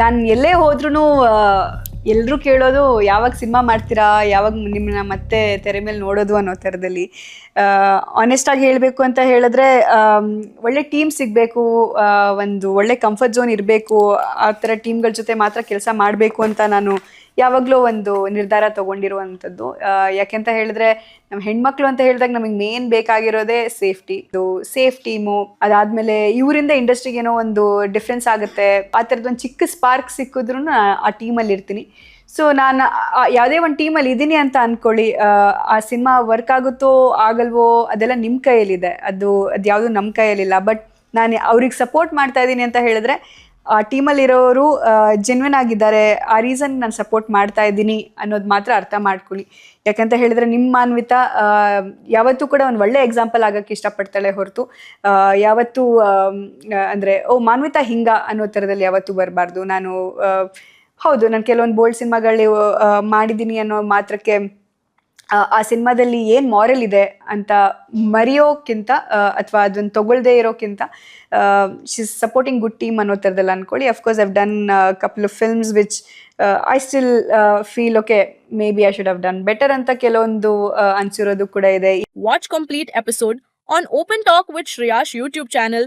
ನಾನು ಎಲ್ಲೇ ಹೋದ್ರೂ ಎಲ್ಲರೂ ಕೇಳೋದು ಯಾವಾಗ ಸಿನಿಮಾ ಮಾಡ್ತೀರಾ, ಯಾವಾಗ ನಿಮ್ಮನ್ನ ಮತ್ತೆ ತೆರೆ ಮೇಲೆ ನೋಡೋದು ಅನ್ನೋ ಥರದಲ್ಲಿ. ಆನೆಸ್ಟಾಗಿ ಹೇಳಬೇಕು ಅಂತ ಹೇಳಿದ್ರೆ ಒಳ್ಳೆ ಟೀಮ್ ಸಿಗಬೇಕು, ಒಂದು ಒಳ್ಳೆ ಕಂಫರ್ಟ್ ಝೋನ್ ಇರಬೇಕು, ಆ ಥರ ಟೀಮ್ಗಳ ಜೊತೆ ಮಾತ್ರ ಕೆಲಸ ಮಾಡಬೇಕು ಅಂತ ನಾನು ಯಾವಾಗಲೂ ಒಂದು ನಿರ್ಧಾರ ತೊಗೊಂಡಿರುವಂಥದ್ದು. ಯಾಕೆಂತ ಹೇಳಿದ್ರೆ ನಮ್ಮ ಹೆಣ್ಮಕ್ಳು ಅಂತ ಹೇಳಿದಾಗ ನಮಗೆ ಮೇನ್ ಬೇಕಾಗಿರೋದೇ ಸೇಫ್ಟಿ. ಇದು ಸೇಫ್ ಟೀಮು, ಅದಾದಮೇಲೆ ಇವರಿಂದ ಇಂಡಸ್ಟ್ರಿಗೆ ಏನೋ ಒಂದು ಡಿಫ್ರೆನ್ಸ್ ಆಗುತ್ತೆ, ಆ ಥರದ್ದೊಂದು ಚಿಕ್ಕ ಸ್ಪಾರ್ಕ್ ಸಿಕ್ಕಿದ್ರೂ ಆ ಟೀಮಲ್ಲಿ ಇರ್ತೀನಿ. ಸೊ ನಾನು ಯಾವುದೇ ಒಂದು ಟೀಮಲ್ಲಿ ಇದ್ದೀನಿ ಅಂತ ಅಂದ್ಕೊಳ್ಳಿ, ಆ ಸಿನಿಮಾ ವರ್ಕ್ ಆಗುತ್ತೋ ಆಗಲ್ವೋ ಅದೆಲ್ಲ ನಿಮ್ಮ ಕೈಯಲ್ಲಿದೆ, ಅದು ಯಾವುದು ನಮ್ಮ ಕೈಯಲ್ಲಿಲ್ಲ. ಬಟ್ ನಾನು ಅವ್ರಿಗೆ ಸಪೋರ್ಟ್ ಮಾಡ್ತಾ ಇದ್ದೀನಿ ಅಂತ ಹೇಳಿದ್ರೆ ಆ ಟೀಮಲ್ಲಿರೋರು ಜೆನ್ವಿನ್ ಆಗಿದ್ದಾರೆ, ಆ ರೀಸನ್ ನಾನು ಸಪೋರ್ಟ್ ಮಾಡ್ತಾ ಇದ್ದೀನಿ ಅನ್ನೋದು ಮಾತ್ರ ಅರ್ಥ ಮಾಡ್ಕೊಳ್ಳಿ. ಯಾಕಂತ ಹೇಳಿದ್ರೆ ನಿಮ್ಮ ಮಾನ್ವಿತ ಯಾವತ್ತೂ ಕೂಡ ಒಂದು ಒಳ್ಳೆ ಎಕ್ಸಾಂಪಲ್ ಆಗೋಕ್ಕೆ ಇಷ್ಟಪಡ್ತಾಳೆ ಹೊರತು ಯಾವತ್ತೂ ಅಂದರೆ ಮಾನ್ವಿತ ಹಿಂಗ ಅನ್ನೋ ಥರದಲ್ಲಿ ಯಾವತ್ತೂ ಬರಬಾರ್ದು. ನಾನು ಹೌದು, ನಾನು ಕೆಲವೊಂದು ಬೋಲ್ಡ್ ಸಿನಿಮಾಗಳು ಮಾಡಿದ್ದೀನಿ ಅನ್ನೋ ಮಾತ್ರಕ್ಕೆ ಆ ಸಿನಿಮಾದಲ್ಲಿ ಏನು ಮಾರಲ್ ಇದೆ ಅಂತ ಮರೆಯೋಕ್ಕಿಂತ ಅಥವಾ ಅದನ್ನು ತಗೊಳ್ದೇ ಇರೋಕ್ಕಿಂತ she is supporting good team ಅನ್ನೋ ಥರದಲ್ಲಿ ಅಂದ್ಕೊಳ್ಳಿ. Of course I've done couple of films which I still feel okay maybe I should have done better ಅಂತ ಕೆಲವೊಂದು ಅನ್ಸಿರೋದು ಕೂಡ ಇದೆ. Watch complete episode on Open Talk with Shreya's YouTube channel